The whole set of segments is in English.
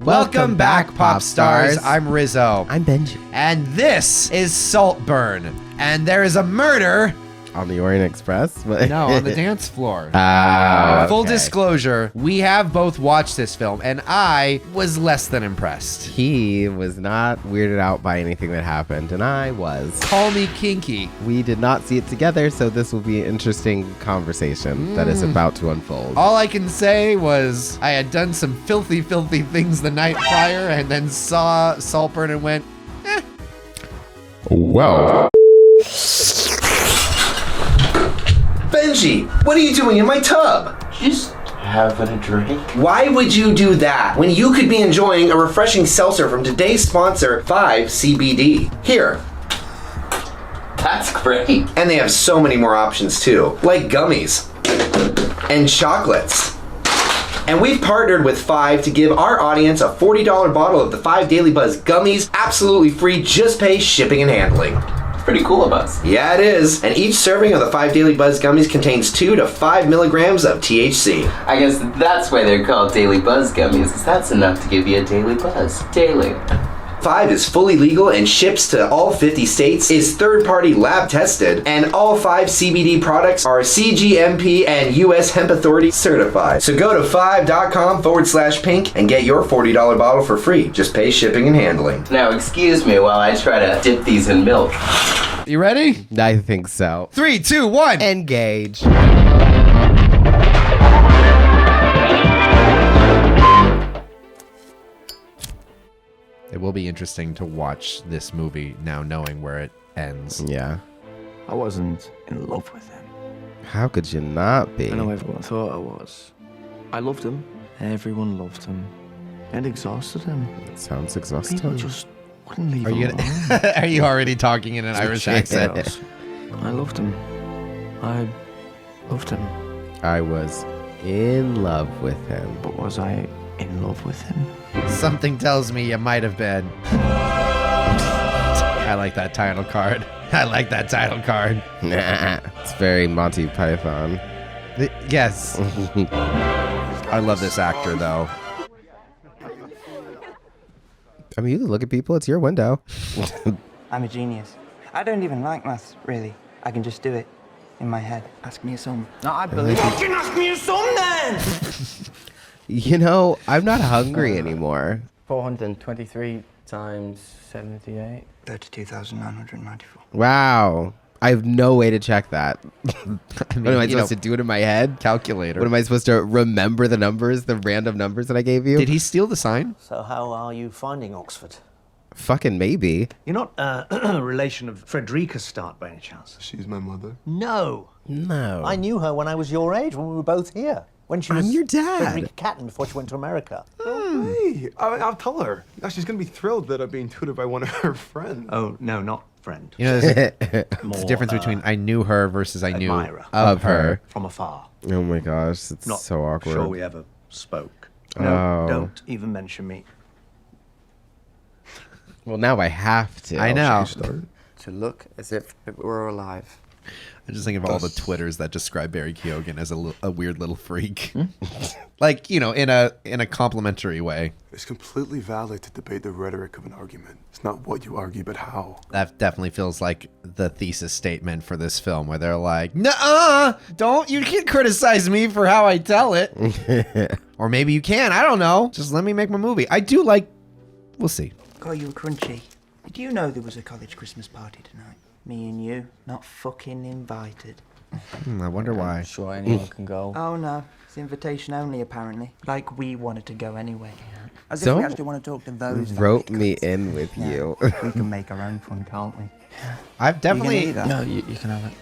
Welcome back, pop stars. I'm Rizzo. I'm Benji. And this is Saltburn. And there is a murder... On the Orient Express? No, on the dance floor. Okay. Full disclosure, we have both watched this film, and I was less than impressed. He was not weirded out by anything that happened, and I was. Call me kinky. We did not see it together, so this will be an interesting conversation that is about to unfold. All I can say was I had done some filthy, filthy things the night prior, and then saw Saltburn and went, eh. Well. Benji, what are you doing in my tub? Just having a drink. Why would you do that when you could be enjoying a refreshing seltzer from today's sponsor, FiveCBD? Here. That's great. And they have so many more options too, like gummies and chocolates. And we've partnered with Five to give our audience a $40 bottle of the Five Daily Buzz gummies, absolutely free, just pay shipping and handling. Pretty cool of us. Yeah, it is. And each serving of the 5 Daily Buzz gummies contains 2 to 5 milligrams of THC. I guess that's why they're called Daily Buzz gummies, because that's enough to give you a daily buzz. Daily. 5 is fully legal and ships to all 50 states, is third-party lab tested, and all 5 CBD products are CGMP and US Hemp Authority certified. So go to 5.com/pink and get your $40 bottle for free. Just pay shipping and handling. Now, excuse me while I try to dip these in milk. You ready? I think so. 3, 2, 1. Engage. It will be interesting to watch this movie now knowing where it ends. Yeah. I wasn't in love with him. How could you not be? I know everyone thought I was. I loved him. Everyone loved him. It exhausted him. It sounds People exhausting. just wouldn't leave Are him you alone. Are you already talking in an Irish accent? Yes. I loved him. I loved him. I was in love with him. But was I in love with him? Something tells me you might have been. I like that title card. I like that title card. It's very Monty Python. Yes. I love this actor, though. I mean, you can look at people. It's your window. I'm a genius. I don't even like maths, really. I can just do it in my head. Ask me a sum. No, I believe you can ask me a sum then! You know, I'm not hungry anymore. 423 times 78. 32,994. Wow. I have no way to check that. I mean, What am I supposed to do it in my head? Calculator. What am I supposed to remember the numbers, the random numbers that I gave you? Did he steal the sign? So how are you finding Oxford? Fucking maybe. You're not a relation of Frederica Start by any chance? She's my mother. No. No. I knew her when I was your age, when we were both here. When she was I'm your dad. Frederica Catton before she went to America. Hey, I'll tell her. Now she's gonna be thrilled that I'm being tutored by one of her friends. Oh, no, not friend. You know, there's a More, difference between I knew her versus I knew admirer. of her. From afar. Oh my gosh, it's Not so awkward. sure we ever spoke. No, Oh. don't even mention me. Well, now I have to. I know. To look as if it were alive. I just think of all the Twitters that describe Barry Keoghan as a weird little freak. Like, you know, in a complimentary way. It's completely valid to debate the rhetoric of an argument. It's not what you argue, but how. That definitely feels like the thesis statement for this film, where they're like, "Nuh-uh, you can't criticize me for how I tell it." Or maybe you can, I don't know. Just let me make my movie. I do like, we'll see. God, you were crunchy. Did you know there was a college Christmas party tonight? Me and you, not fucking invited. I wonder why. I'm sure anyone can go. Oh no, it's invitation only apparently. Like we wanted to go anyway. As if Don't we actually want to talk to those. Rope me in with Yeah. you. We can make our own fun, can't we? I've definitely. You can eat that. No, you can have it.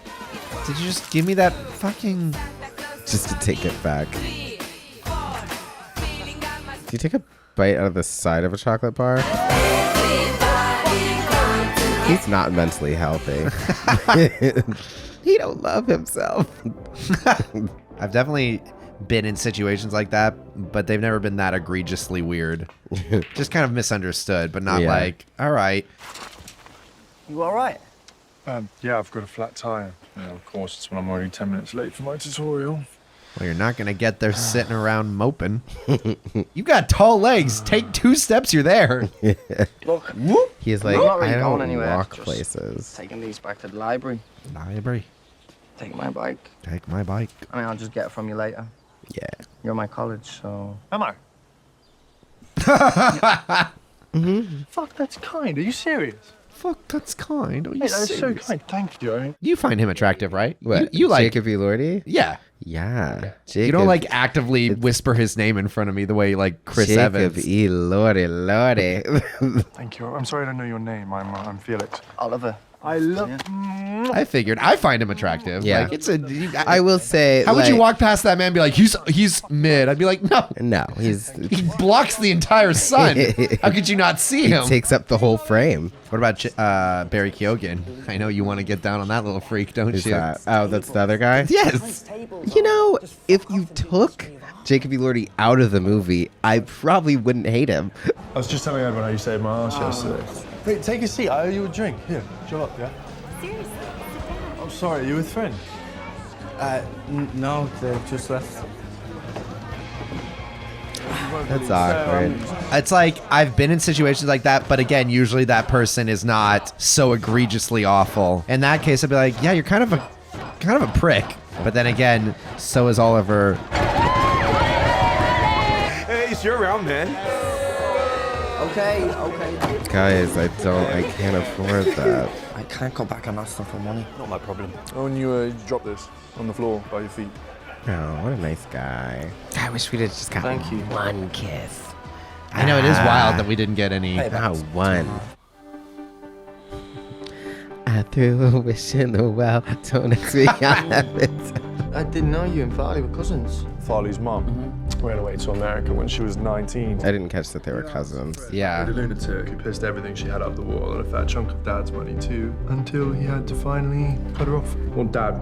Did you just give me that fucking? Just to take it back. Do you take a bite out of the side of a chocolate bar? He's not mentally healthy. He don't love himself. I've definitely been in situations like that, but they've never been that egregiously weird. Just kind of misunderstood, but not like, all right. You all right? Yeah, I've got a flat tire. Yeah, of course, it's when I'm already 10 minutes late for my tutorial. Well, you're not going to get there sitting around moping. You got tall legs. Take 2 steps, you're there. Look, He's like, I'm not really I going don't anywhere. walk Just places. taking these back to the library. Library. Take my bike. Take my bike. I mean, I'll just get it from you later. Yeah. You're my college, so... Am I? Fuck, that's kind. Are you serious? Fuck, that's kind. Are you Hey, that is so serious? kind. Thank you. You find him attractive, right? What? You like... Jacob Elordi? Yeah. Yeah. You don't like actively whisper his name in front of me the way like Chris Jacob Evans. Elordi, Lordy. Thank you. I'm sorry I don't know your name. I'm Felix. Oliver. I love. I figured. I find him attractive. Yeah. Like, it's a... I will say, How would you like- walk past that man and be like, he's mid? I'd be like, no. No, he's... He blocks the entire sun. How could you not see He him? takes up the whole frame. What about Barry Keoghan? I know you want to get down on that little freak, don't Who's you? that? Oh, that's the other guy? Yes. You know, if you took Jacob Elordi out of the movie, I probably wouldn't hate him. I was just telling everyone how you saved my ass yesterday. Wait, take a seat. I owe you a drink. Here, shut up, yeah? Seriously, sit down. I'm sorry. Are you with friends? No, they've just left. That's awkward. It's like I've been in situations like that, but again, usually that person is not so egregiously awful. In that case, I'd be like, yeah, you're kind of a prick. But then again, so is Oliver. Hey, it's your round, man. Okay. Guys, I can't afford that. I can't go back and ask them for money. Not my problem. Oh, and you drop this on the floor by your feet. Oh, what a nice guy. I wish we'd have just got Thank you. one kiss. I know it is wild that we didn't get any. Not one. I threw a wish in the well. Don't ask me how it. I didn't know you and Farley were cousins. Farley's mum ran away to America when she was 19. I didn't catch that they were cousins. Yeah. The lunatic who pissed everything she had up the wall and a fat chunk of Dad's money too, until he had to finally cut her off. Well, Dad,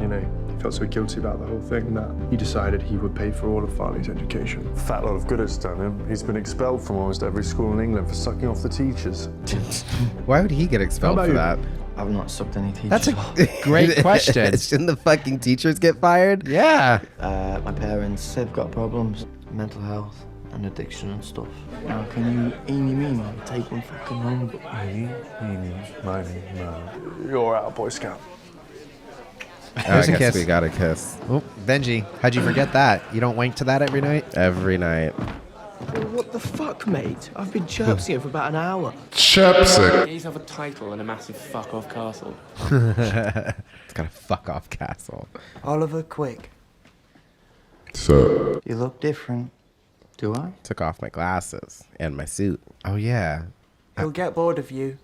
felt so guilty about the whole thing that he decided he would pay for all of Farley's education. Fat lot of good it's done him. He's been expelled from almost every school in England for sucking off the teachers. Why would he get expelled How for about that? I've not sucked any teachers. That's a great question. Shouldn't the fucking teachers get fired? Yeah. My parents, they've got problems. Mental health and addiction and stuff. Now, can you eeny meeny take one fucking home? You're out, Boy Scout. I Here's a guess kiss. we got a kiss. Oh, Benji, how'd you forget that? You don't wink to that every night? Every night. What the fuck, mate? I've been chirping for about an hour. He's have a title and a massive fuck-off castle. It's got a fuck off castle. Oliver, quick. So. You look different. Do I? Took off my glasses and my suit. Oh, yeah. He'll get bored of you.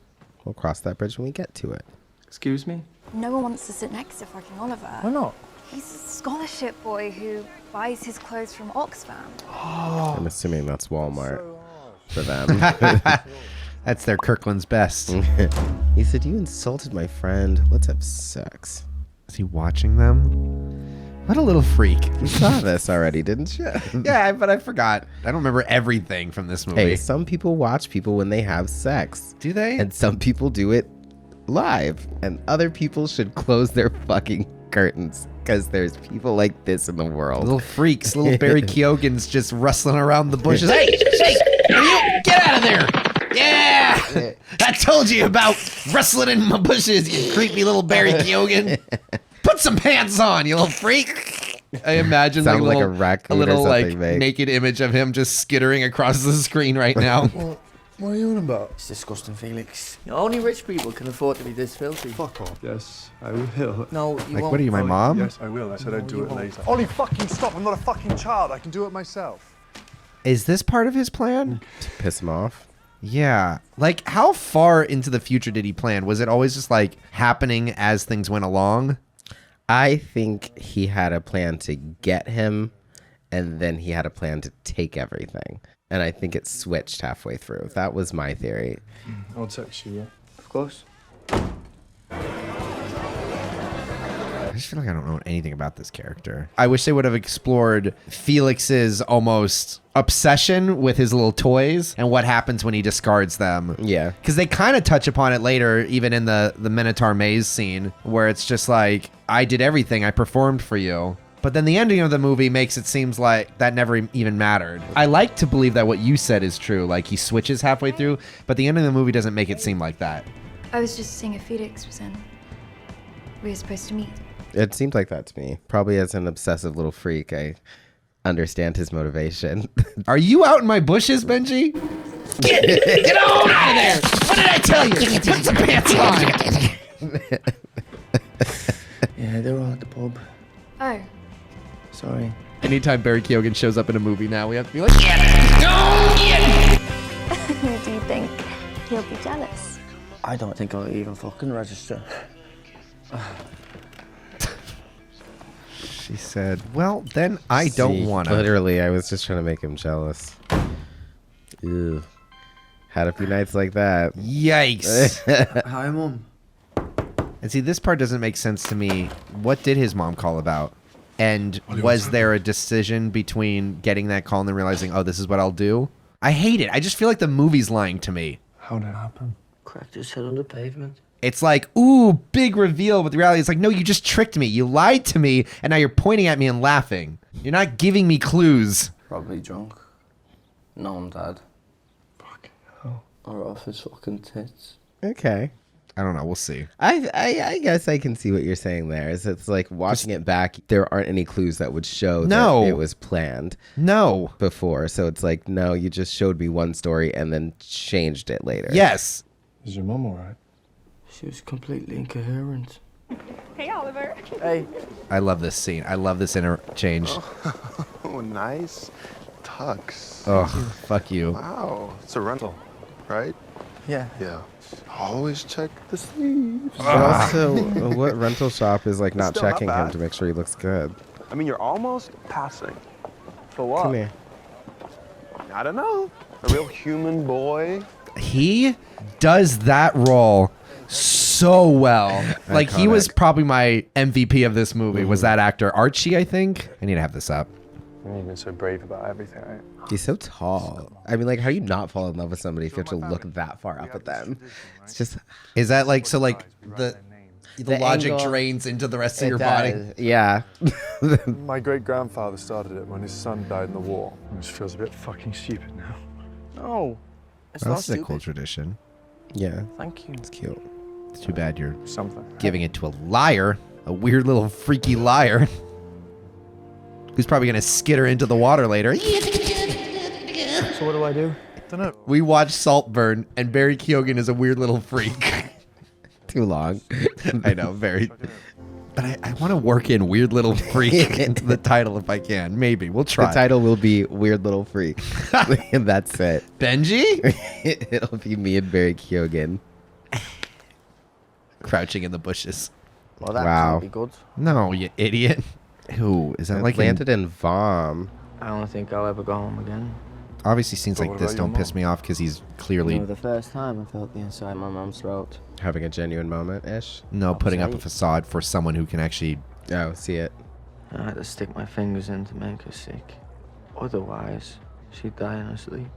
We'll cross that bridge when we get to it. Excuse me? No one wants to sit next to fucking Oliver. Why not? He's a scholarship boy who buys his clothes from Oxfam. I'm assuming that's Walmart for them. That's their Kirkland's best. He said, you insulted my friend. Let's have sex. Is he watching them? What a little freak. You saw this already, didn't you? Yeah, but I forgot. I don't remember everything from this movie. Hey, some people watch people when they have sex. Do they? And some people do it live. And other people should close their fucking curtains. Because there's people like this in the world. Little freaks, little Barry Keoghan's just rustling around the bushes. Hey, you get out of there! Yeah, I told you about rustling in my bushes, you creepy little Barry Keoghan. Put some pants on, you little freak. I imagine Sounds like like a a raccoon a little or like something, mate. naked image of him just skittering across the screen right now. What are you on about? It's disgusting, Felix. Only rich people can afford to be this filthy. Fuck off. Yes, I will. No, you Like, won't. what are you, my mom? Yes, I will. I said I'd do it later. Ollie, fucking stop. I'm not a fucking child. I can do it myself. Is this part of his plan? To piss him off. Yeah. Like, how far into the future did he plan? Was it always just like happening as things went along? I think he had a plan to get him, and then he had a plan to take everything. And I think it switched halfway through. That was my theory. I'll text you, yeah? Of course. I just feel like I don't know anything about this character. I wish they would have explored Felix's almost obsession with his little toys and what happens when he discards them. Yeah. Because they kind of touch upon it later, even in the Minotaur maze scene, where it's just like, I did everything. I performed for you. But then the ending of the movie makes it seems like that never even mattered. I like to believe that what you said is true, like he switches halfway through, but the end of the movie doesn't make it seem like that. I was just seeing if Felix was in. We were supposed to meet. It seems like that to me. Probably as an obsessive little freak, I understand his motivation. Are you out in my bushes, Benji? Get on out of there! What did I tell you? Put some pants on! Yeah, they're all at the pub. Oh. Sorry. Anytime Barry Keoghan shows up in a movie now, we have to be like, get it! Go get it! Do you think he'll be jealous? I don't think I'll even fucking register. She said, well, then I don't want to. Literally, I was just trying to make him jealous. Ew. Had a few nights like that. Yikes. Hi, Mum. And see, this part doesn't make sense to me. What did his mom call about? And was there a decision between getting that call and then realizing, oh, this is what I'll do? I hate it. I just feel like the movie's lying to me. How did it happen? Cracked his head on the pavement. It's like, ooh, big reveal. But the reality is like, no, you just tricked me. You lied to me. And now you're pointing at me and laughing. You're not giving me clues. Probably drunk. No, I'm dead. Fucking hell. Or off his fucking tits. Okay. I don't know. We'll see. I guess I can see what you're saying there. Is it's like watching it back, there aren't any clues that would show No. that it was planned. No. Before. So it's like, no, you just showed me one story and then changed it later. Yes. Is your mum alright? She was completely incoherent. Hey, Oliver. Hey. I love this scene. I love this interchange. Oh, nice. Tux. Oh, fuck you. Wow. It's a rental, right? Yeah. Yeah. Always check the sleeves. But also, what rental shop is like not Still not checking him bad. to make sure he looks good? I mean, you're almost passing. For what? Come here. I don't know. A real human boy. He does that role so well. Like, he was probably my MVP of this movie, was that actor. Archie, I think. I need to have this up. You're even so brave about everything, right? He's so tall. I mean, like, how do you not fall in love with somebody if you have to look that far up at them? It's just... Is that like, so like, the logic angle, drains into the rest of your body? Yeah. My great-grandfather started it when his son died in the war. It just feels a bit fucking stupid now. No. It's Well, not this is a stupid. cool tradition. Yeah. Thank you. It's cute. It's too bad you're Something. giving it to a liar. A weird little freaky liar. Who's probably going to skitter into the water later. So what do I do? Don't know. We watched Saltburn, and Barry Keoghan is a weird little freak. Too long. I know, very. But I want to work in weird little freak into the title if I can. Maybe. We'll try. The title will be Weird Little Freak. And that's it. Benji? It'll be me and Barry Keoghan. Crouching in the bushes. Well, that Wow. can't be good. No, you idiot. Who is that? It Like landed in Vom. I don't think I'll ever go home again. obviously scenes But like what this about your don't piss mom? me off because he's clearly The first time I felt the inside of my mom's throat. Having a genuine moment-ish. putting up a Right. facade for someone who can actually. Oh, see it. I had to stick my fingers in to make her sick. Otherwise, she'd die in her sleep.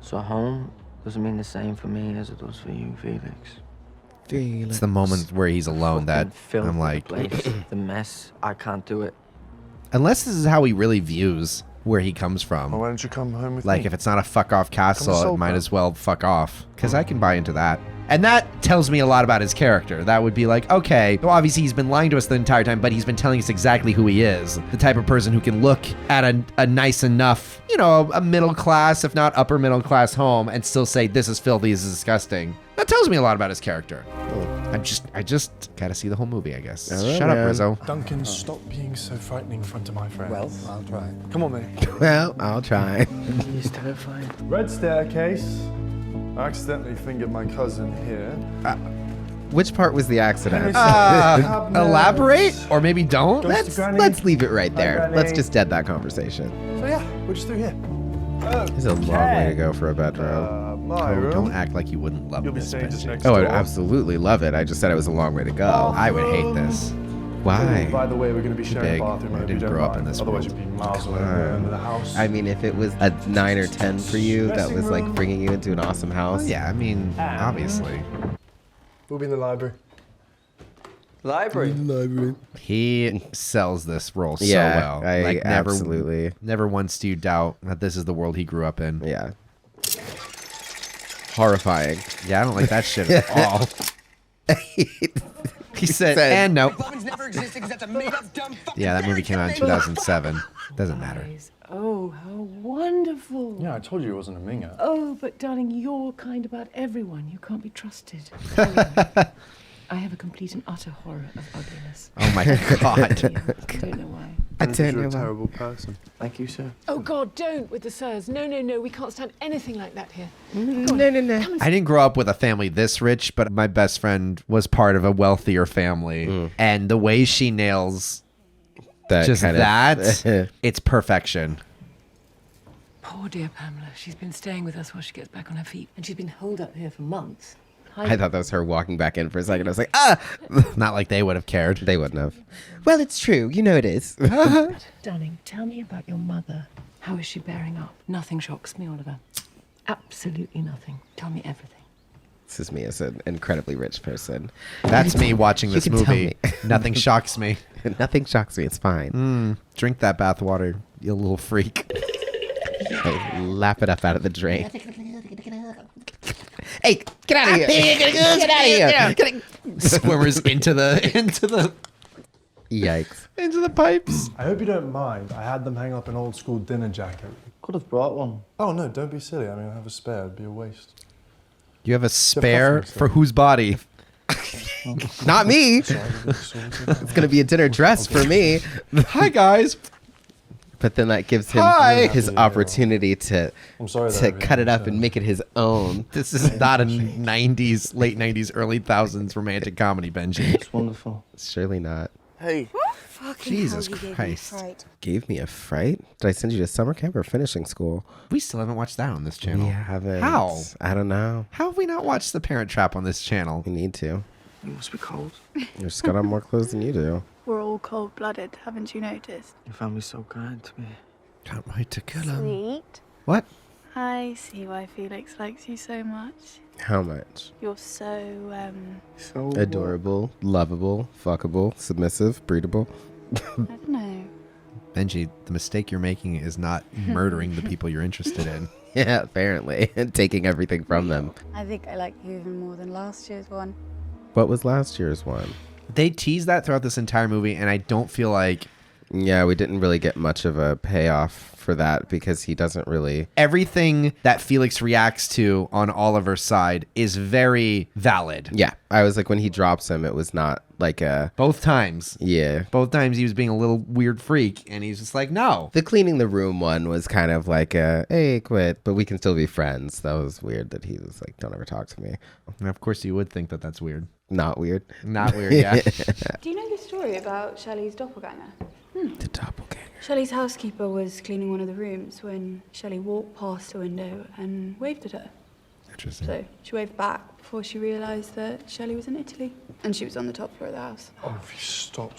So home doesn't mean the same for me as it does for you, Felix. It's the moment where he's alone that Fucking I'm like, filth of the place, the mess. I can't do it. unless this is how he really views where he comes Well, from. why don't you come home with Like, me? if it's not a fuck off castle, it Saltburn. might as well fuck off. Because I can buy into that. And that tells me a lot about his character. That would be like, okay, well, obviously he's been lying to us the entire time, but he's been telling us exactly who he is. The type of person who can look at a nice enough, you know, a middle class, if not upper middle class home and still say, this is filthy, this is disgusting. That tells me a lot about his character. I just gotta see the whole movie, I guess. Oh, Shut up, man. Rizzo. Duncan, stop being so frightening in front of my friends. Well, I'll try. Come on, mate. Well, I'll try. He's terrifying. Red staircase. I accidentally fingered my cousin here. Which part was the accident? Elaborate? Or maybe don't? Let's leave it right there. Granny. Let's just dead that conversation. So yeah, we're just through here. It's a long way to go for a bedroom. My Oh, room. don't act like you wouldn't love You'll be this, staying just Benji. next Oh, I door. absolutely love it. I just said it was a long way to go. I would hate this. Why? By the way, we're going to be sharing big. a bathroom. I hope didn't you don't grow up in mind. this Otherwise, world. you'd be miles away from the end of the house. I mean, if it was a 9 or 10 for you, that was like bringing you into an awesome house. Yeah, I mean, obviously. We'll be in the library. Library. He sells this role so Yeah, well. I Like absolutely. never once do you doubt that this is the world he grew up in. Yeah. Horrifying. Yeah, I don't like that shit at all. He said, and no. Yeah, that movie came out in 2007. Doesn't matter. Oh, how wonderful. Yeah, I told you it wasn't a minger. Oh, but darling, you're kind about everyone. You can't be trusted. I have a complete and utter horror of ugliness. Oh my God. I don't know why. I don't know. You're a terrible person. Thank you, sir. Oh, God, don't with the sirs. No, no, no. We can't stand anything like that here. No. I didn't grow up with a family this rich, but my best friend was part of a wealthier family. And the way she nails That just kind that, of it's perfection. Poor dear Pamela. She's been staying with us while she gets back on her feet. And she's been holed up here for months. I thought that was her walking back in for a second. I was like, Not like they would have cared. They wouldn't have. Well, it's true. You know it is. Darling, tell me about your mother. How is she bearing up? Nothing shocks me, Oliver. Absolutely nothing. Tell me everything. This is me as an incredibly rich person. That's me watching this You can tell movie. me. Nothing shocks me. Nothing shocks me. It's fine. Drink that bathwater, you little freak. I lap it up out of the drain. Hey, get out of here! Get out of here! Swimmers into the Yikes. into the pipes. I hope you don't mind. I had them hang up an old school dinner jacket. Could have brought one. Oh no, don't be silly. I mean, I have a spare. It'd be a waste. You have a spare for whose body? Not me. It's gonna be a dinner dress for me. Hi guys. But then that gives him Hi. his opportunity to I'm sorry to cut it up and make it his own. This is not a 90s, late 90s, early 1000s romantic comedy, Benji. It's wonderful. Surely not. Hey. Jesus Christ. Gave me a fright? Did I send you to summer camp or finishing school? We still haven't watched that on this channel. We haven't. How? I don't know. How have we not watched The Parent Trap on this channel? We need to. You must be cold. You just got on more clothes than you do. We're all cold-blooded, haven't you noticed? Your family's so kind to me. Can't wait to kill him. Sweet. What? I see why Felix likes you so much. How much? You're so, So Adorable, lovable, fuckable, submissive, breedable. I don't know. Benji, the mistake you're making is not murdering the people you're interested in. Yeah, apparently. And taking everything from them. I think I like you even more than last year's one. What was last year's one? They tease that throughout this entire movie, and I don't feel like... Yeah, we didn't really get much of a payoff for that because he doesn't really... Everything that Felix reacts to on Oliver's side is very valid. Yeah, I was like, when he drops him, it was not like a... Both times. Yeah. Both times he was being a little weird freak, and he's just like, no. The cleaning the room one was kind of like a, hey, quit, but we can still be friends. That was weird that he was like, don't ever talk to me. And of course you would think that that's weird. Not weird. Not weird, yeah. Do you know the story about Shelley's doppelganger? The doppelganger. Shelley's housekeeper was cleaning one of the rooms when Shelley walked past the window and waved at her. Interesting. So she waved back before she realised that Shelley was in Italy. And she was on the top floor of the house. Oh, if you stop.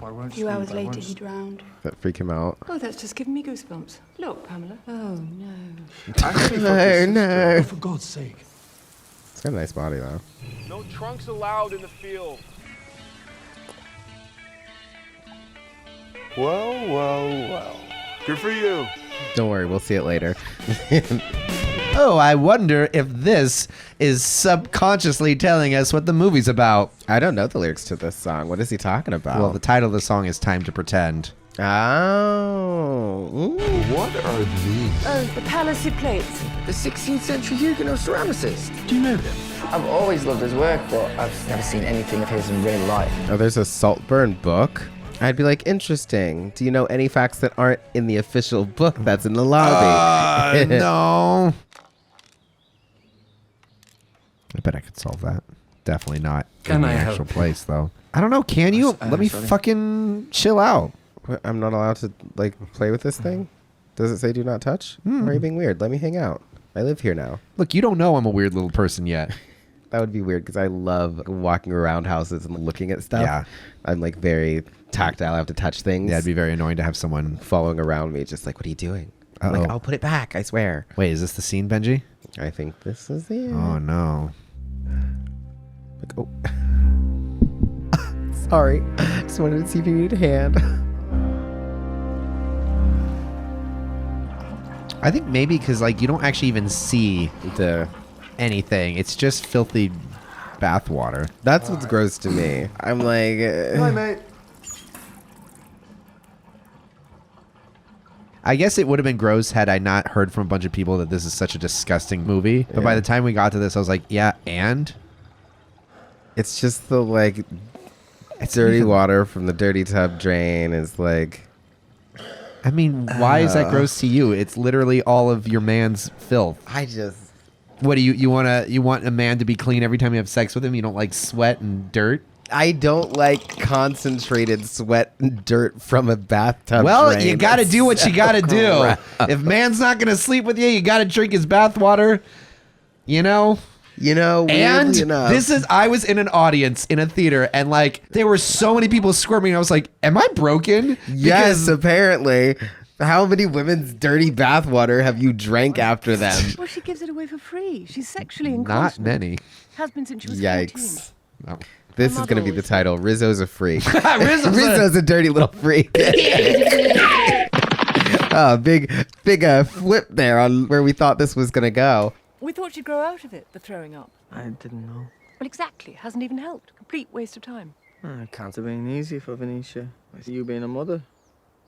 I won't A few hours later, he drowned. That freak him out. Oh, that's just giving me goosebumps. Look, Pamela. Oh, no. No. Oh, for God's sake. It's got a nice body, though. No trunks allowed in the field. Well. Good for you. Don't worry, we'll see it later. Oh, I wonder if this is subconsciously telling us what the movie's about. I don't know the lyrics to this song. What is he talking about? Well, the title of the song is Time to Pretend. Oh. Ooh. What are these? Oh, the Palissy plates. The 16th century Huguenot ceramicist. Do you know him? I've always loved his work, but I've never seen anything of his in real life. Oh, there's a Saltburn book. I'd be like, interesting. Do you know any facts that aren't in the official book that's in the lobby? No. I bet I could solve that. Definitely not in the actual place, though. I don't know. Can you? Let me fucking chill out. What, I'm not allowed to, like, play with this thing? Does it say do not touch? Or are you being weird? Let me hang out. I live here now. Look, you don't know I'm a weird little person yet. That would be weird because I love walking around houses and looking at stuff. Yeah. I'm, like, very tactile. I have to touch things. Yeah, it'd be very annoying to have someone following around me, just like, what are you doing? I'm like, I'll put it back, I swear. Wait, is this the scene, Benji? I think this is it. Oh, no. Like, oh. Sorry. Just wanted to see if you need a hand. I think maybe because like you don't actually even see anything. It's just filthy bathwater. That's what's gross to me. I'm like, Hi, mate. I guess it would have been gross had I not heard from a bunch of people that this is such a disgusting movie. But by the time we got to this, I was like, yeah, and? It's just the like dirty water from the dirty tub drain is like. I mean, why is that gross to you? It's literally all of your man's filth. What do you want a man to be clean every time you have sex with him? You don't like sweat and dirt? I don't like concentrated sweat and dirt from a bathtub. Well, drain. you got to do what you got to do. gross. If man's not going to sleep with you got to drink his bathwater. You know? And this is, I was in an audience in a theater and like there were so many people squirming. I was like, am I broken? Yes, apparently. How many women's dirty bathwater have you drank after them? Well, she gives it away for free. She's sexually Not incontinent. many. Has been since she was Yikes. 14. No. This is going to be the title. Rizzo's a freak. Rizzo's a dirty little freak. Big flip there on where we thought this was going to go. We thought you'd grow out of it, the throwing up. I didn't know. Well, exactly. It hasn't even helped. Complete waste of time. It can't have been easy for Venetia, with you being a mother.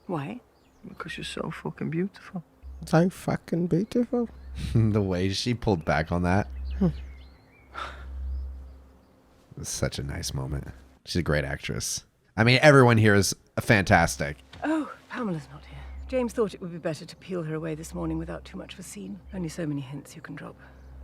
Why? Because you're so fucking beautiful. So fucking beautiful. The way she pulled back on that. It was such a nice moment. She's a great actress. I mean, everyone here is fantastic. Oh, Pamela's not here. James thought it would be better to peel her away this morning without too much of a scene. Only so many hints you can drop.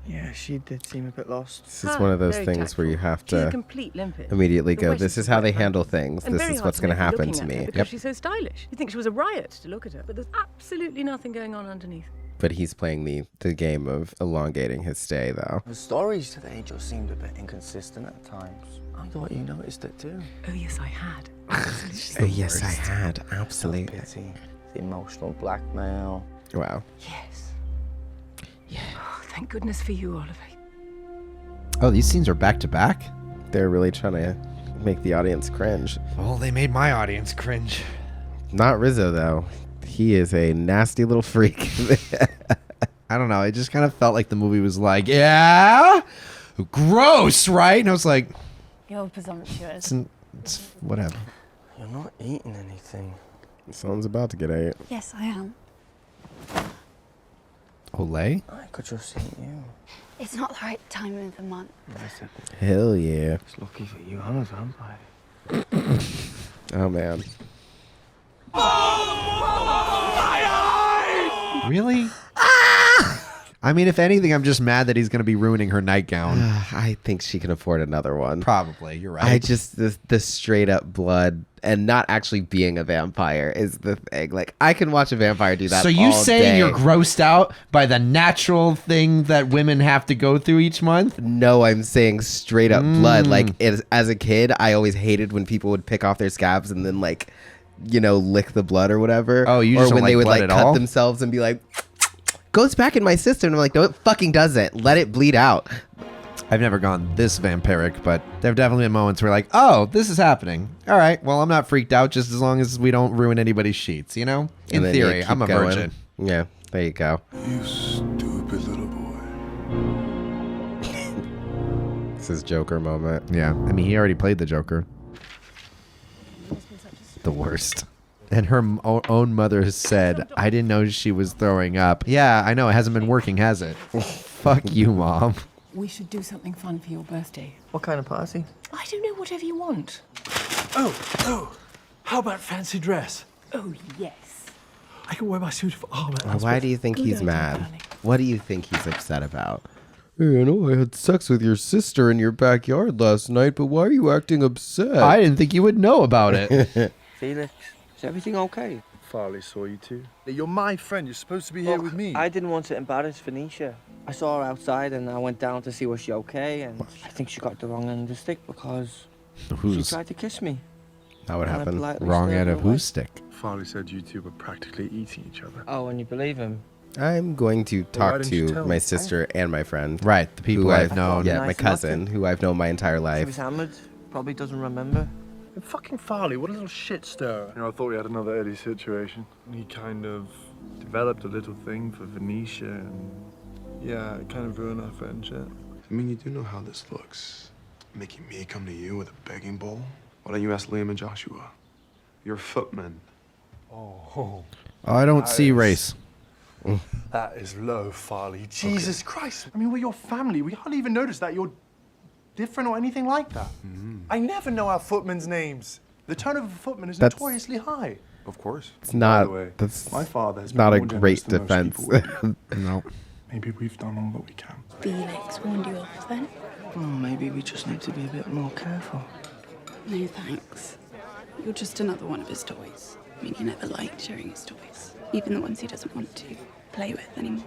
Yeah, she did seem a bit lost. This is one of those very things where you have She's a to complete limpet. immediately The go, way this she's is how they wet handle like- things. and This very is hard what's going to make happen looking to at her me. Because she's so stylish. You think she was a riot to look at her, but there's absolutely nothing going on underneath. But he's playing the game of elongating his stay, though. The stories today just seemed a bit inconsistent at times. I thought you noticed it too. Oh, yes, I had. Oh, yes, I had. Absolutely. Pity, the emotional blackmail. Wow. Yes. Yeah. Oh, thank goodness for you, Oliver. Oh, these scenes are back to back? They're really trying to make the audience cringe. Well, they made my audience cringe. Not Rizzo, though. He is a nasty little freak. I don't know. It just kind of felt like the movie was like, yeah, gross, right? And I was like, You're presumptuous. it's whatever. You're not eating anything. Someone's about to get ate. Yes, I am. Olay? I could just eat you. It's not the right time of the month. Listen, Hell yeah. it's lucky for you, I'm a vampire. Oh, man. Really? I mean, if anything, I'm just mad that he's going to be ruining her nightgown. I think she can afford another one. Probably. You're right. I just, the straight up blood and not actually being a vampire is the thing. Like, I can watch a vampire do that So you all saying day. you're grossed out by the natural thing that women have to go through each month? No, I'm saying straight up blood. Like, as a kid, I always hated when people would pick off their scabs and then, like, you know, lick the blood or whatever. Oh, you or just when don't they like would blood like at cut all? themselves and be like, goes back in my system. And I'm like, no, it fucking doesn't. Let it bleed out. I've never gone this vampiric, but there have definitely been moments where like, oh, this is happening. All right, well, I'm not freaked out just as long as we don't ruin anybody's sheets, you know? In And then you theory, keep I'm a going. virgin. Yeah, there you go. You stupid little boy. This is Joker moment. Yeah, I mean, he already played the Joker. The worst. And her own mother has said, I didn't know she was throwing up. Yeah, I know. It hasn't been working, has it? Fuck you, Mom. We should do something fun for your birthday. What kind of party? I don't know, whatever you want. Oh, how about fancy dress? Oh, yes. I can wear my suit of armor. Why do you think he's idea, mad? darling. What do you think he's upset about? Hey, I know I had sex with your sister in your backyard last night, but why are you acting upset? I didn't think you would know about it. Felix, is everything okay? Farley saw you too. You're my friend. You're supposed to be here with me. I didn't want to embarrass Venetia. I saw her outside and I went down to see was she okay, and I think she got the wrong end of the stick because she tried to kiss me. That would And I happen. politely Wrong steered end her of away. whose stick? Farley said you two were practically eating each other. Oh, and you believe him? I'm going to why talk didn't you to tell my me? sister and my friend. Right, the people who I've known. Yeah, Nice my enough cousin, to- who I've known my entire She was life. hammered, probably doesn't remember. And fucking Farley, what a little shit stir. You know, I thought we had another Eddie situation. He kind of developed a little thing for Venetia, and yeah, it kind of ruined our friendship. I mean, you do know how this looks. Making me come to you with a begging bowl? Why don't you ask Liam and Joshua? You're footmen. Oh. I don't see race. That is low, Farley. Jesus Christ. I mean, we're your family. We hardly even notice that you're different or anything like that. I never know our footmen's names. The turnover of a footman is notoriously high. Of course. It's not. By the way, That's my father has not a been more great generous than most defense. people would. No. Maybe we've done all that we can. Felix warned you off then? Maybe we just need to be a bit more careful. No thanks. You're just another one of his toys. I mean, he never liked sharing his toys. Even the ones he doesn't want to play with anymore.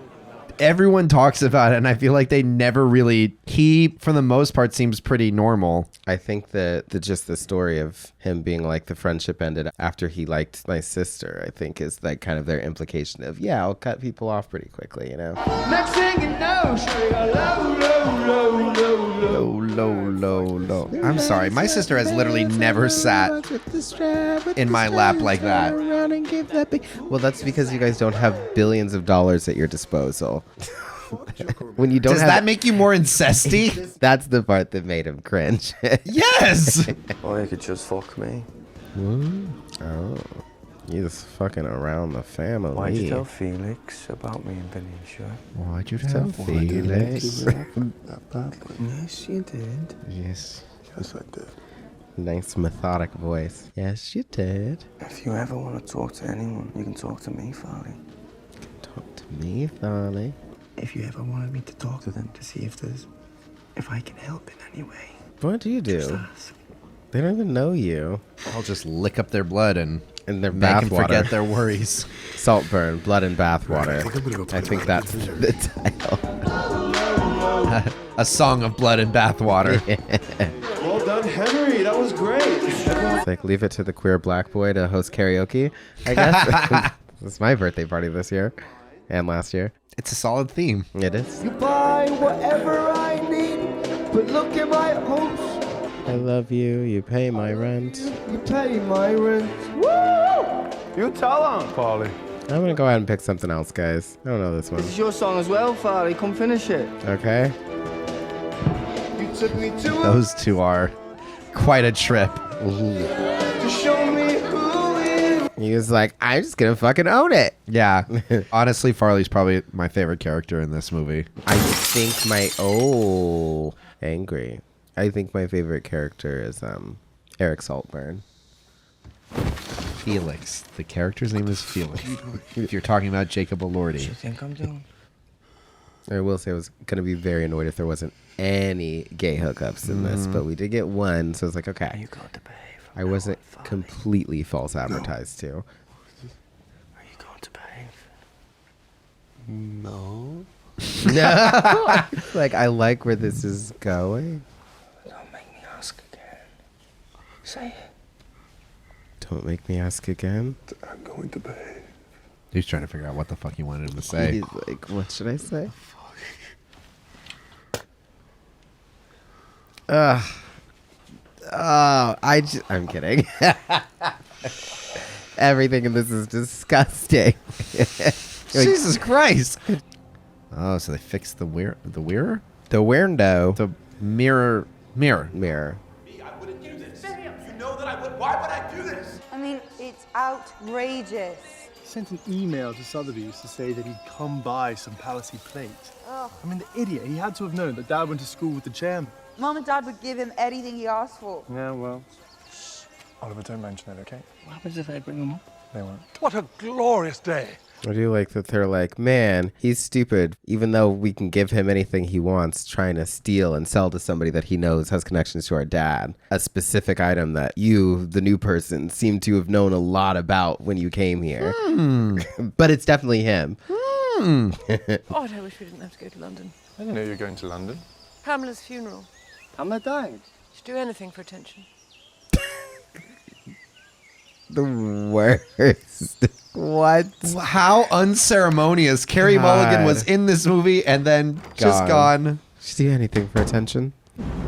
Everyone talks about it, and I feel like they never really... He, for the most part, seems pretty normal. I think that just the story of him being like the friendship ended after he liked my sister, I think is like kind of their implication of, yeah, I'll cut people off pretty quickly, you know? Next thing you know, Low. I'm sorry. My sister has literally never sat in my lap like that. Well, that's because you guys don't have billions of dollars at your disposal. When you don't Does that make you more incesty? That's the part that made him cringe. Yes! Or you could just fuck me. Oh. You just fucking around the family. Why'd you tell Felix about me and Venetia? Why'd you tell Felix? Yes, you did. Yes. Yes, I did. Nice methodic voice. Yes, you did. If you ever want to talk to anyone, you can talk to me, Farley. Talk to me, Farley. If you ever wanted me to talk to them to see if I can help in any way. What do you do? They don't even know you. I'll just lick up their blood and their make them bathwater. forget their worries. Saltburn, blood and bathwater. I think that's the title. A song of blood and bathwater. Well done, Henry. That was great. It's like, leave it to the queer black boy to host karaoke, I guess. It's my birthday party this year and last year. It's a solid theme. It is. You buy whatever I need, but look at my hopes. I love you. You pay my rent. You pay my rent. Woo! You tell him, Farley. I'm gonna go ahead and pick something else, guys. I don't know this one. This is your song as well, Farley. Come finish it. Okay. You took me to Those two are quite a trip. to show me who is. He was like, I'm just gonna fucking own it. Yeah. Honestly, Farley's probably my favorite character in this movie. I think angry. I think my favorite character is Eric Saltburn. Felix. The character's name is Felix. If you're talking about Jacob Elordi. What do you think I'm doing? I will say I was gonna be very annoyed if there wasn't any gay hookups in this, but we did get one, so I was like, okay. You got to behave. I wasn't completely false advertised to. Are you going to behave? No. No. Like, I like where this is going. Don't make me ask again. Say it. Don't make me ask again. I'm going to behave. He's trying to figure out what the fuck he wanted him to say. He's like, what should I say? I'm kidding. Everything in this is disgusting. Jesus Christ. Oh, so they fixed the window? The window. The mirror. I wouldn't do this. You know that I would. Why would I do this? I mean, it's outrageous. He sent an email to Sotheby's to say that he'd come by some Palissy plate. Ugh. I mean, the idiot. He had to have known that Dad went to school with the chairman. Mom and Dad would give him anything he asked for. Yeah, well. Shh. Oliver, don't mention it, okay? What happens if they bring them up? They won't. What a glorious day. I do like that they're like, man, he's stupid. Even though we can give him anything he wants, trying to steal and sell to somebody that he knows has connections to our dad. A specific item that you, the new person, seem to have known a lot about when you came here. But it's definitely him. Oh, I wish we didn't have to go to London. I didn't know you were going to London. Pamela's funeral. Pamela died. She'd do anything for attention. The worst. What? How unceremonious. Carey Mulligan was in this movie and then just gone. She'd do anything for attention.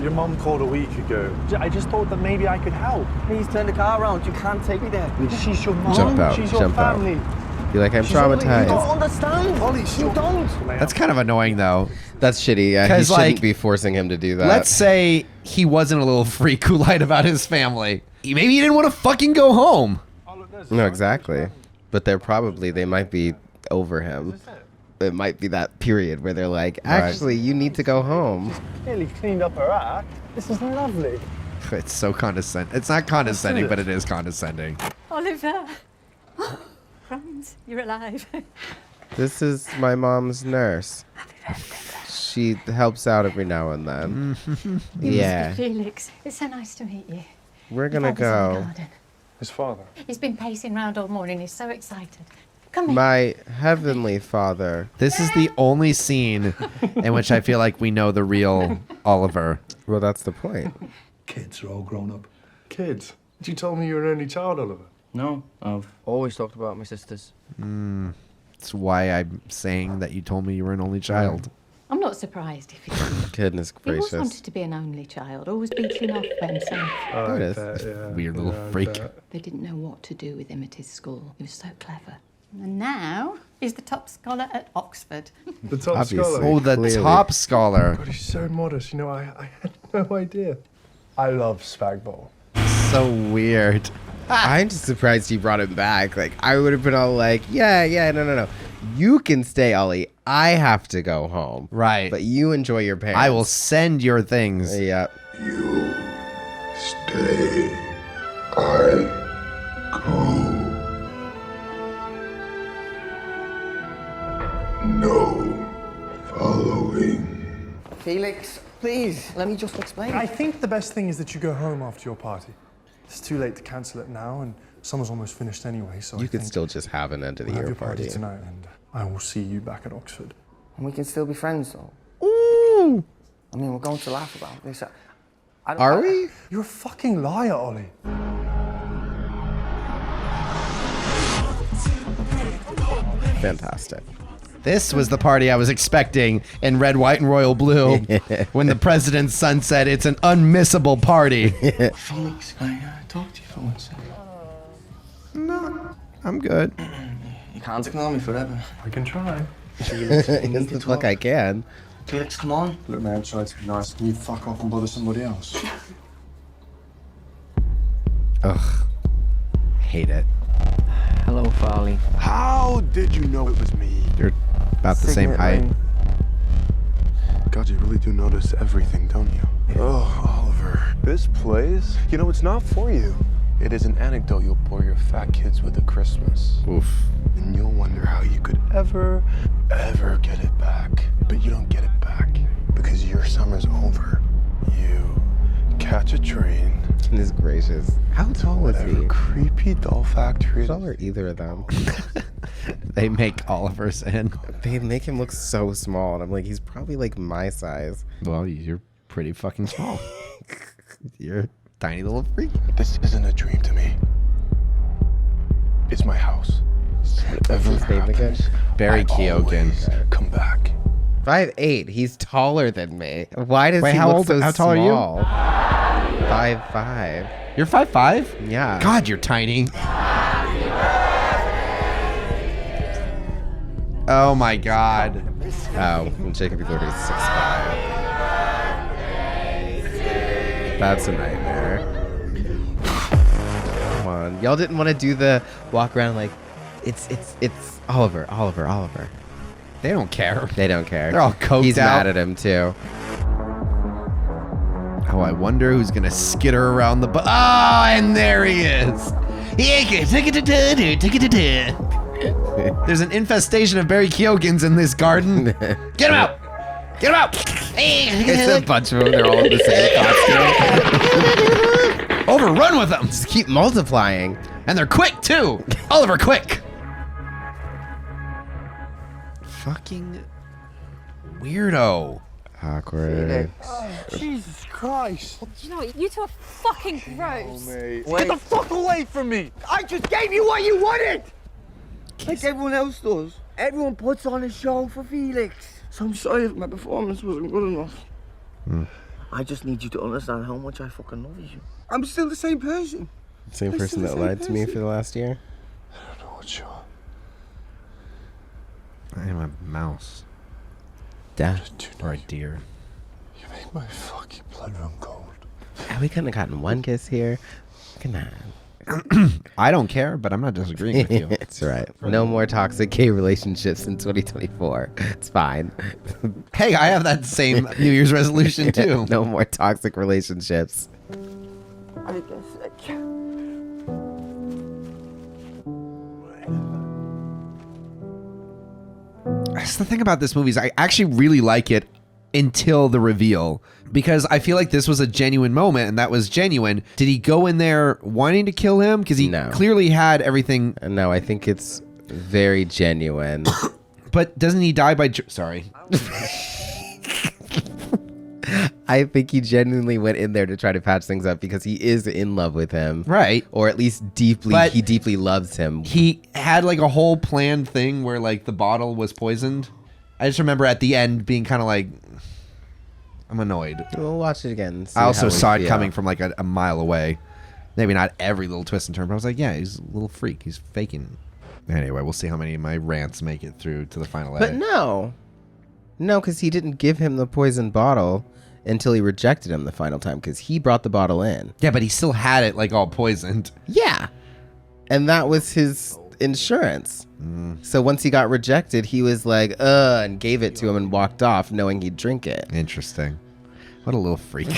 Your mum called a week ago. I just thought that maybe I could help. Please turn the car around. You can't take me there. She's your mum. Jump out. She's your Jump family. out. Be like, I'm You traumatized. don't understand. Ollie, You don't. That's kind of annoying, though. That's shitty. Yeah, he 'Cause, shouldn't like, be forcing him to do that. Let's say he wasn't a little freak who lied about his family. Maybe he didn't want to fucking go home. No, exactly. But they might be over him. It might be that period where they're like, actually, you need to go home. Nearly cleaned up her act. This is lovely. It's so condescending. It's not condescending, but it is condescending. Oliver. Franz, you're alive. This is my mom's nurse. She helps out every now and then. Yeah. Mr. Felix, it's so nice to meet you. We're gonna Your father's in the go. garden. His father. He's been pacing round all morning. He's so excited. Come here. My heavenly father. This is the only scene in which I feel like we know the real Oliver. Well, that's the point. Kids are all grown up. Kids? You told me you were an only child, Oliver. No, I've always talked about my sisters. That's why I'm saying that you told me you were an only child. I'm not surprised if he Goodness He always gracious. wanted to be an only child, always beating off when so. Oh, It is. Weird little freak. They didn't know what to do with him at his school. He was so clever. And now he's the top scholar at Oxford. The top Obviously. scholar. Oh, the Clearly. top scholar. God, he's so modest. You know, I had no idea. I love Spag Bowl. So weird. I'm just surprised you brought him back. Like, I would have been all like, yeah, no. You can stay, Ollie. I have to go home. Right. But you enjoy your parents. I will send your things. Yeah. You stay. I go. No following. Felix, please, let me just explain. I think the best thing is that you go home after your party. It's too late to cancel it now, and summer's almost finished anyway, so You I could think still just have an end of the we'll have year your party party. tonight, and I will see you back at Oxford. And we can still be friends, though. Ooh. I mean, we're going to laugh about this. Are we? You're a fucking liar, Ollie. Fantastic. This was the party I was expecting in red, white, and royal blue when the president's son said it's an unmissable party. Felix, can I talk to you for one second? No, I'm good. You can't ignore me forever. I can try. Yes, the fuck I can. Felix, come on. Look, man, try to be nice. Can you fuck off and bother somebody else? Ugh. Hate it. Hello, Farley. How did you know it was me? You're about the same Signet height. ring. God, you really do notice everything, don't you? Oh, Oliver. This place, you know, it's not for you. It is an anecdote you'll bore your fat kids with at Christmas. Oof. And you'll wonder how you could ever get it back. But you don't get it back because your summer's over. You catch a train. Goodness gracious. How tall is Whatever he? creepy doll factory. How tall are either of them? They make Oliver's in. They make him look so small, and I'm like, he's probably like my size. Well, you're pretty fucking small. You're a tiny little freak. This isn't a dream to me. It's my house. What's his name again? Barry I Keoghan. always come back. 5'8". He's taller than me. Why does Wait, he how look old- so how tall are you? small? 5'5". You're 5'5"? Yeah. God, you're tiny. Oh my God. Oh, and Jacob Elordi is 6'5". That's a nightmare. Come on. Y'all didn't want to do the walk around like, it's Oliver. They don't care. They don't care. They're all coked He's out. mad at him, too. Oh, I wonder who's gonna skitter around the Oh, and there he is. There's an infestation of Barry Keoghan's in this garden. Get him out! Get him out! It's a bunch of them. They're all in the same costume. Overrun with them! Just keep multiplying. And they're quick, too! Oliver, quick! Fucking weirdo. Awkward. Jesus Christ. You know what? You two are fucking gross. Get the fuck away from me. I just gave you what you wanted! Like everyone else does. Everyone puts on a show for Felix. So I'm sorry if my performance wasn't good enough. I just need you to understand how much I fucking love you. I'm still the same person. Same person that lied to me for the last year? I don't know what you are. I am a mouse. Dad. Or a deer. You make my fucking blood run cold. We couldn't have gotten one kiss here. Come on. I don't care, but I'm not disagreeing with you. That's right. No more toxic gay relationships in 2024. It's fine. Hey, I have that same New Year's resolution too. No more toxic relationships. I guess That's the thing about this movie is I actually really like it until the reveal, because I feel like this was a genuine moment, and that was genuine. Did he go in there wanting to kill him? Because he clearly had everything. No, I think it's very genuine. But doesn't he die by... Sorry. I think he genuinely went in there to try to patch things up because he is in love with him. Right. Or at least deeply, But he deeply loves him. He had like a whole planned thing where like the bottle was poisoned. I just remember at the end being kind of like, I'm annoyed. We'll watch it again. I also saw it coming from like a mile away. Maybe not every little twist and turn, but I was like, yeah, he's a little freak. He's faking. Anyway, we'll see how many of my rants make it through to the final edit. But no, because he didn't give him the poison bottle until he rejected him the final time, because he brought the bottle in. Yeah, but he still had it like all poisoned. Yeah. And that was his insurance. So once he got rejected, he was like, and gave it to him and walked off knowing he'd drink it. Interesting. What a little freak.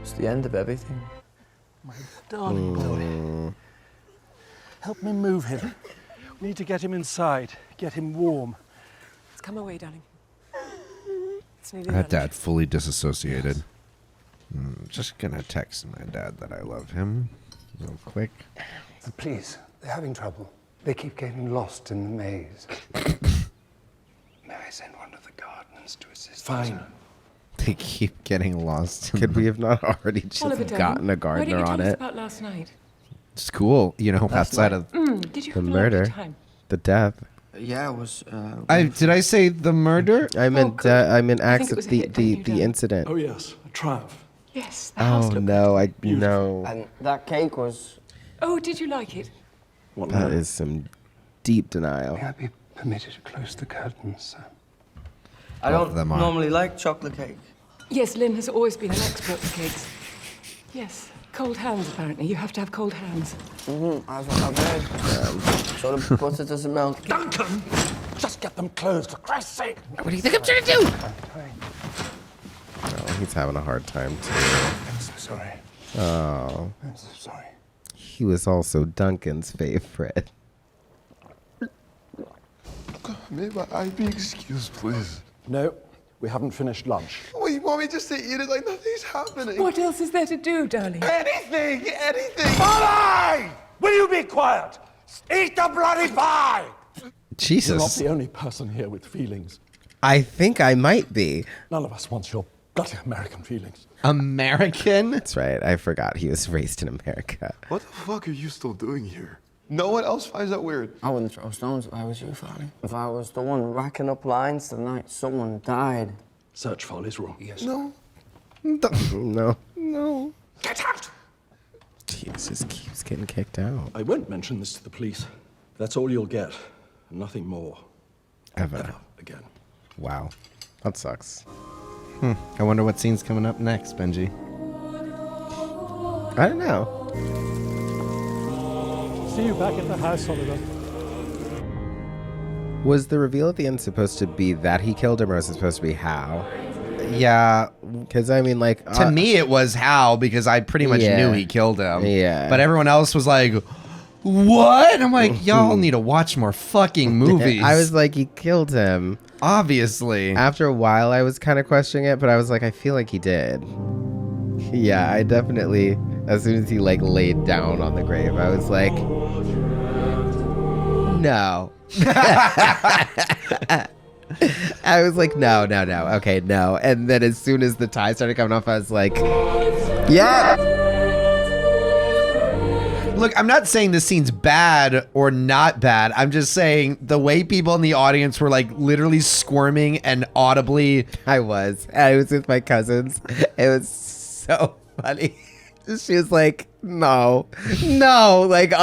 it's the end of everything. My darling boy. Help me move him. We need to get him inside. Get him warm. Let's come away, darling. It's nearly That lunch. dad fully disassociated. Just gonna text my dad that I love him real quick. Please, they're having trouble. They keep getting lost in the maze. May I send one of the gardeners to assist? Fine. They keep getting lost. Could we have not already just Oliver, darling, gotten a why didn't gardener you tell on us it? about last night? School, you know, outside of Did you The have a murder, lovely time? the death. Yeah, it was. Did I say the murder? I meant it acts was of a hit, didn't you, the Dad? incident. Oh, yes. A triumph. Yes, the house Oh looked no, I Beautiful. no. And that cake was. Oh, did you like it? What That now? is some deep denial. May I be permitted to close the curtains, sir? I Both of don't them are. normally like chocolate cake. Yes, Lynn has always been an expert for cakes. Yes, cold hands apparently. You have to have cold hands. That's what I've heard. So the butter doesn't melt. Duncan! Just get them closed, for Christ's sake! What do you think I'm trying to do? Oh, he's having a hard time too. I'm so sorry. Oh, I'm so sorry. he was also Duncan's favorite. May I be excused, please? No, we haven't finished lunch. Oh, you want me just to eat it like nothing's happening? What else is there to do, darling? Anything! Molly! Will you be quiet? Eat the bloody pie! You're not Jesus, the only person here with feelings. I think I might be. None of us wants your bloody American feelings. American? That's right. I forgot he was raised in America. What the fuck are you still doing here? No one else finds that weird. I wouldn't throw stones if I was you, Folly. If I was the one racking up lines the night someone died. Search Folly's wrong. Yes. No. No. No. Get out! He just keeps getting kicked out. I won't mention this to the police. That's all you'll get. Nothing more. Ever. Again. Wow. That sucks. I wonder what scene's coming up next, Benji. I don't know. See you back at the house, Oliver. Was the reveal at the end supposed to be that he killed him, or was it supposed to be how? Yeah. Because, I mean, like... To me, it was Hal, because I pretty much Yeah. knew he killed him. Yeah. But everyone else was like, what? And I'm like, y'all need to watch more fucking movies. I was like, he killed him. Obviously. After a while, I was kind of questioning it, but I was like, I feel like he did. Yeah, I definitely... As soon as he, like, laid down on the grave, I was like... No. I was like, no. Okay, no. And then as soon as the tie started coming off, I was like, yeah. Look, I'm not saying this scene's bad or not bad. I'm just saying the way people in the audience were like literally squirming and audibly. I was with my cousins. It was so funny. She was like, no, like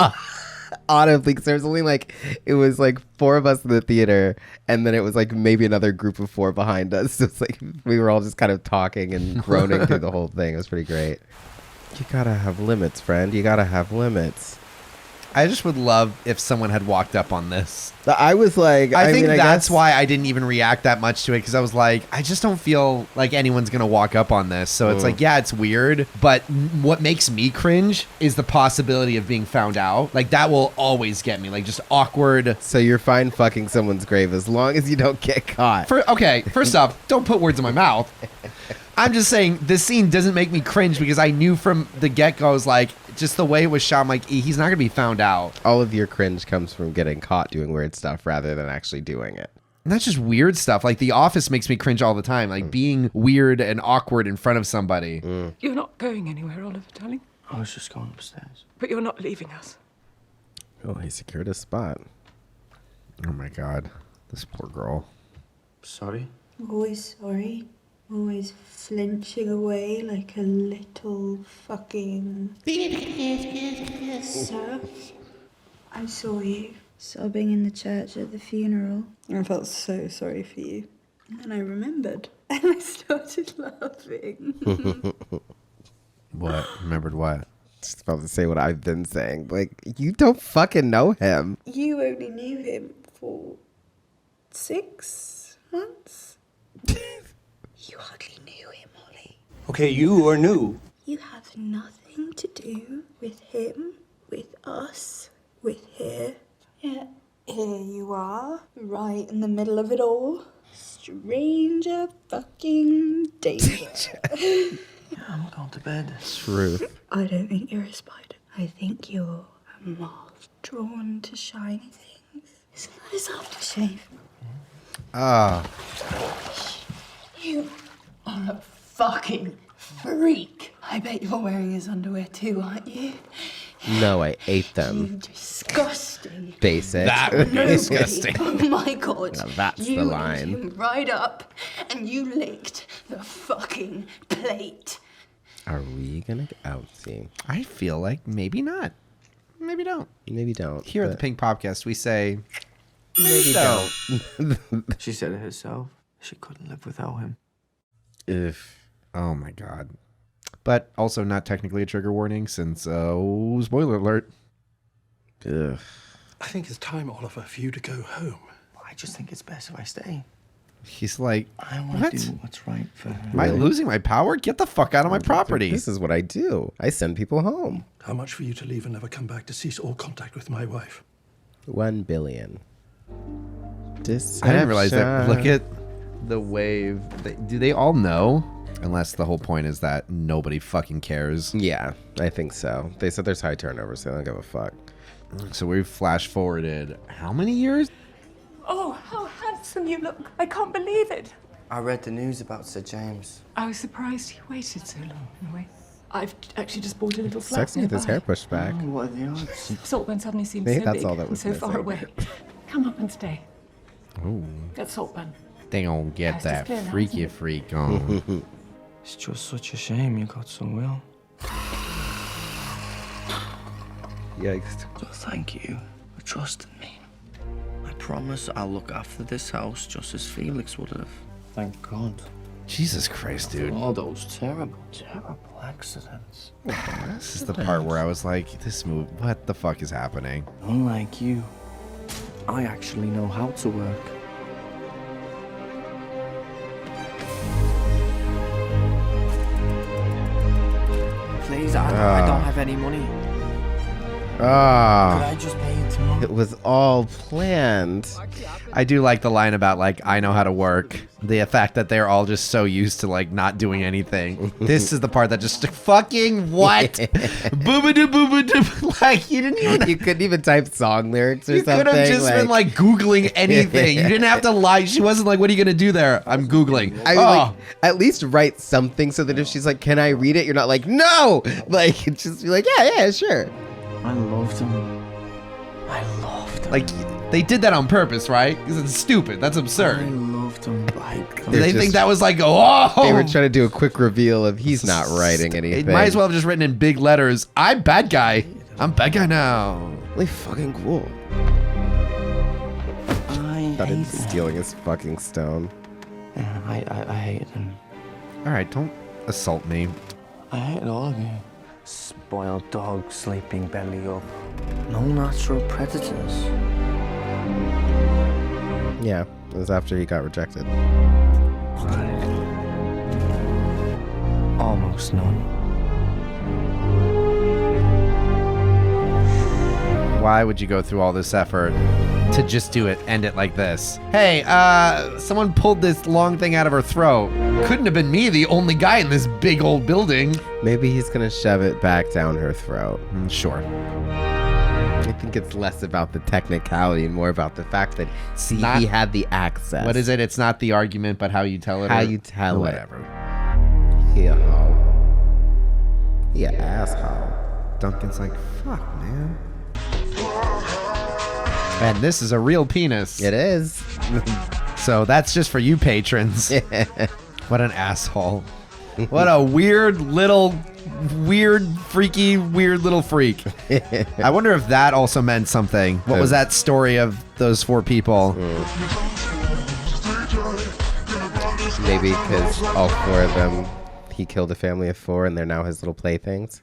audibly, because there was only like, it was like 4 of us in the theater, and then it was like maybe another group of 4 behind us. So it's like we were all just kind of talking and groaning through the whole thing. It was pretty great. You gotta have limits, friend. You gotta have limits. I just would love if someone had walked up on this. I was like, I think mean, that's why I didn't even react that much to it, because I was like, I just don't feel like anyone's gonna walk up on this. So it's like, yeah, it's weird, but what makes me cringe is the possibility of being found out. Like that will always get me, like just awkward. So you're fine fucking someone's grave as long as you don't get caught. Okay, first off, don't put words in my mouth. I'm just saying this scene doesn't make me cringe because I knew from the get-go, like, just the way it was shot, I'm like, he's not going to be found out. All of your cringe comes from getting caught doing weird stuff rather than actually doing it. And that's just weird stuff. Like, The Office makes me cringe all the time. Like, being weird and awkward in front of somebody. You're not going anywhere, Oliver, darling. I was just going upstairs. But you're not leaving us. Oh, he secured a spot. Oh, my God. This poor girl. Sorry? Always sorry. Always flinching away like a little fucking... Sir, I saw you sobbing in the church at the funeral. I felt so sorry for you. And then I remembered. And I started laughing. What? Remembered what? Just about to say what I've been saying. Like, you don't fucking know him. You only knew him for 6 months? You hardly knew him, Ollie. Okay, you are new. You have nothing to do with him, with us, with here. Yeah, here you are, right in the middle of it all. Stranger fucking danger. I'm going to bed. Truth. I don't think you're a spider. I think you're a moth drawn to shiny things. Isn't that his aftershave? Ah. You are a fucking freak. I bet you're wearing his underwear too, aren't you? No, I ate You them. disgusting. Basic. That would be Nobody. disgusting. Oh my God. Now that's you the line. ate him right up and you licked the fucking plate. Are we gonna get outsee? I feel like maybe not. Maybe don't. Maybe don't. Here at the Pink Popcast, we say, Maybe don't. She said it herself. She couldn't live without him. If. Oh my God. But also not technically a trigger warning since, spoiler alert. Ugh. I think it's time, Oliver, for you to go home. I just think it's best if I stay. He's like, I want what? to do what's right for her. Am I losing my power? Get the fuck out of my property. This is what I do. I send people home. How much for you to leave and never come back to cease all contact with my wife? 1 billion. I didn't realize that. Look at the wave. Do they all know? Unless the whole point is that nobody fucking cares. Yeah, I think so. They said there's high turnover, so they don't give a fuck. So we've flash forwarded how many years? Oh, how handsome you look. I can't believe it. I read the news about Sir James. I was surprised he waited so long, anyway. I've actually just bought a little flat Sexy with his hair pushed back. Oh, what are the odds? Saltburn suddenly seems Maybe so that's big all that and was so far missing. away. Come up and stay. Ooh. At Saltburn. They gonna get Coast is that clear now, freaky isn't it? freak on. It's just such a shame you got so well. Yikes. So thank you for trusting me. I promise I'll look after this house just as Felix would have. Thank God. Jesus Christ, dude. All those terrible, terrible accidents. This is the part where I was like, this move, what the fuck is happening? Unlike you, I actually know how to work. Please, I don't have any money. Could I just pay you tomorrow? It was all planned. I do like the line about, like, I know how to work. The fact that they're all just so used to, like, not doing anything. This is the part that just fucking what? Boo-ba-doo. Like, you didn't even... You couldn't even type song lyrics or You something. could have just been, like, Googling anything. You didn't have to lie. She wasn't like, what are you going to do there? I'm Googling. I mean, like, at least write something so that if she's like, can I read it? You're not like, no! Like, just be like, yeah, sure. I loved him. I loved him. Like, they did that on purpose, right? Because it's stupid. That's absurd. I loved him. Like, Did they think that was like, oh? They were trying to do a quick reveal of he's not writing anything. It might as well have just written in big letters, I'm bad guy. I'm bad guy now. Really fucking cool. I Thought hate he's stealing his fucking stone. Yeah, I hated him. All right, don't assault me. I hated all of you. Spoiled dog, sleeping belly up. No natural predators. Yeah, it was after he got rejected. Almost none. Why would you go through all this effort to just end it like this? Hey, someone pulled this long thing out of her throat. Couldn't have been me, the only guy in this big old building. Maybe he's gonna shove it back down her throat. Sure. I think it's less about the technicality and more about the fact that he had the access. What is it? It's not the argument, but how you tell it. How you tell it. Whatever. Yeah, hoe. Yeah, asshole. Duncan's like, fuck, man. And this is a real penis. It is. So that's just for you patrons. What an asshole. What a weird little freak. I wonder if that also meant something. What was that story of those 4 people? Maybe because all 4 of them, he killed a family of 4 and they're now his little playthings.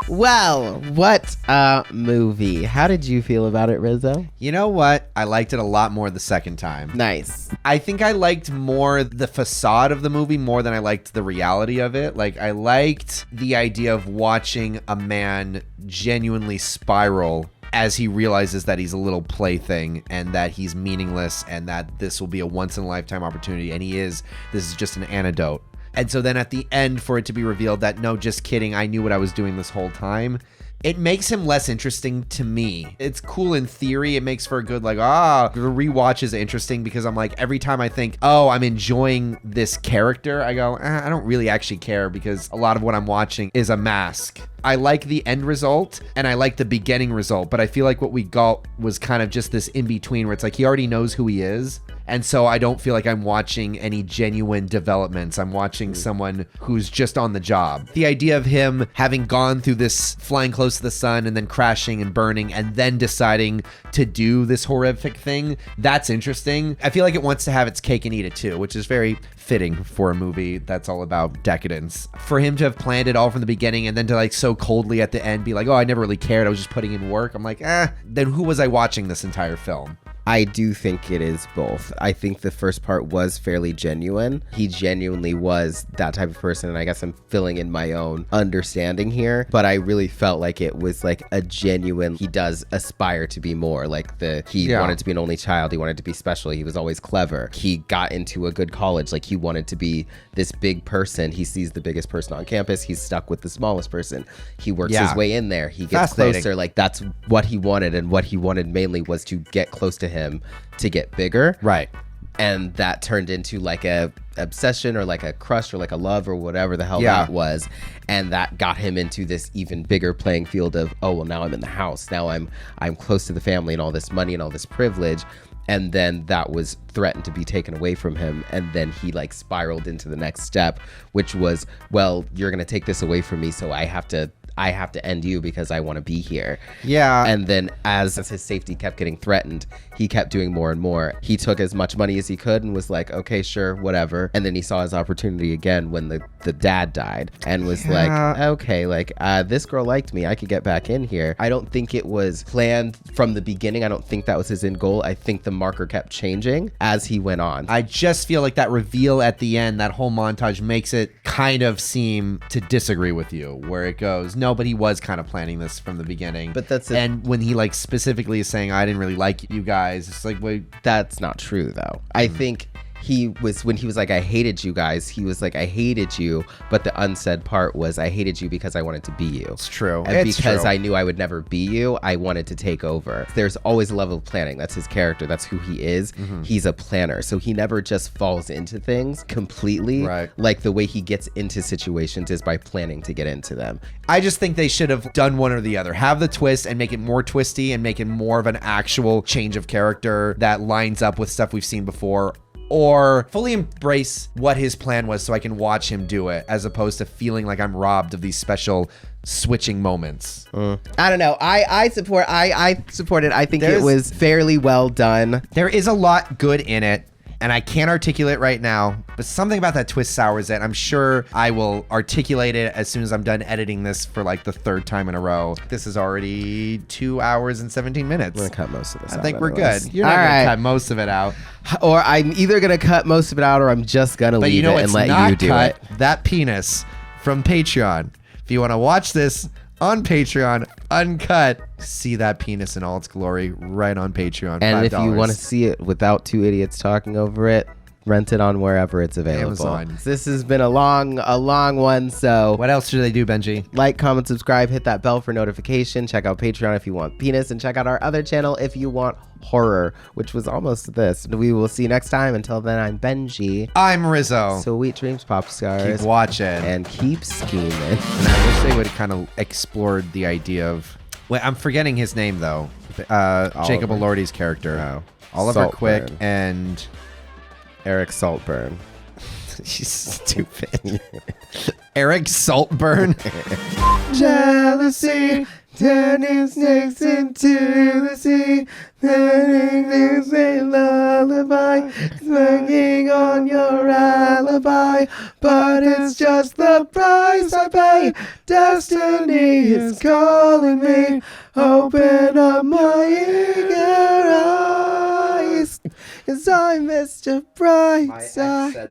Well, what a movie. How did you feel about it, Rizzo? You know what? I liked it a lot more the second time. Nice. I think I liked more the facade of the movie more than I liked the reality of it. Like, I liked the idea of watching a man genuinely spiral as he realizes that he's a little plaything and that he's meaningless and that this will be a once-in-a-lifetime opportunity, and this is just an antidote. And so then at the end, for it to be revealed that, no, just kidding, I knew what I was doing this whole time, it makes him less interesting to me. It's cool in theory. It makes for a good, the rewatch is interesting because I'm like, every time I think, oh, I'm enjoying this character, I go, I don't really actually care because a lot of what I'm watching is a mask. I like the end result and I like the beginning result, but I feel like what we got was kind of just this in-between where it's like he already knows who he is. And so I don't feel like I'm watching any genuine developments. I'm watching someone who's just on the job. The idea of him having gone through this flying close to the sun and then crashing and burning and then deciding to do this horrific thing, that's interesting. I feel like it wants to have its cake and eat it too, which is very fitting for a movie that's all about decadence. For him to have planned it all from the beginning and then to so coldly at the end be like, oh, I never really cared, I was just putting in work. I'm like, then who was I watching this entire film? I do think it is both. I think the first part was fairly genuine. He genuinely was that type of person, and I guess I'm filling in my own understanding here, but I really felt like it was like a genuine, he does aspire to be more. He wanted to be an only child, he wanted to be special, he was always clever. He got into a good college, he wanted to be this big person. He sees the biggest person on campus, he's stuck with the smallest person. He works his way in there, he gets closer. That's what he wanted, and what he wanted mainly was to get close to him to get bigger. Right. And that turned into a obsession or a crush or a love or whatever the hell that was. And that got him into this even bigger playing field of, oh, well, now I'm in the house. Now I'm close to the family and all this money and all this privilege. And then that was threatened to be taken away from him. And then he spiraled into the next step, which was, well, you're going to take this away from me. So I have to end you because I want to be here. Yeah. And then as his safety kept getting threatened, he kept doing more and more. He took as much money as he could and was like, okay, sure, whatever. And then he saw his opportunity again when the dad died and was like, okay, this girl liked me. I could get back in here. I don't think it was planned from the beginning. I don't think that was his end goal. I think the marker kept changing as he went on. I just feel like that reveal at the end, that whole montage makes it kind of seem to disagree with you, where it goes, no, but he was kind of planning this from the beginning. But that's it. And when he specifically is saying, I didn't really like you guys, it's wait. That's not true though. I think when he was like, I hated you guys, he was like, I hated you, but the unsaid part was, I hated you because I wanted to be you. It's true. And because I knew I would never be you, I wanted to take over. There's always a level of planning. That's his character. That's who he is. He's a planner. So he never just falls into things completely. Right. Like the way he gets into situations is by planning to get into them. I just think they should have done one or the other. Have the twist and make it more twisty and make it more of an actual change of character that lines up with stuff we've seen before. Or fully embrace what his plan was so I can watch him do it, as opposed to feeling like I'm robbed of these special switching moments. I don't know. I support it. I think it was fairly well done. There is a lot good in it, and I can't articulate right now, but something about that twist sours it. I'm sure I will articulate it as soon as I'm done editing this for like the third time in a row. This is already 2 hours and 17 minutes. I'm gonna cut most of this out. I think we're anyways. good. You're not gonna cut most of it out. Or I'm either gonna cut most of it out, or I'm just gonna leave it and let you do it. That penis from Patreon. If you want to watch this on Patreon, uncut, see that penis in all its glory right on Patreon. And $5. if you want to see it without two idiots talking over it, rent it on wherever it's available. Amazon. This has been a long one. So what else should they do, Benji? Like, comment, subscribe, hit that bell for notification. Check out Patreon if you want penis, and check out our other channel if you want horror, which was almost this. We will see you next time. Until then, I'm Benji. I'm Rizzo. Sweet dreams, pop stars. Keep watching and keep scheming. And I wish they would have kind of explored the idea of. Wait, I'm forgetting his name though. Jacob Elordi's character. Oh. Oliver Saltburn. Quick and Eric Saltburn. She's stupid. Eric Saltburn. Jealousy turning snakes into the sea, turning this a lullaby, swinging on your alibi, but it's just the price I pay. Destiny is calling me. Open up my eager eyes, 'cause I'm Mr. Brightside.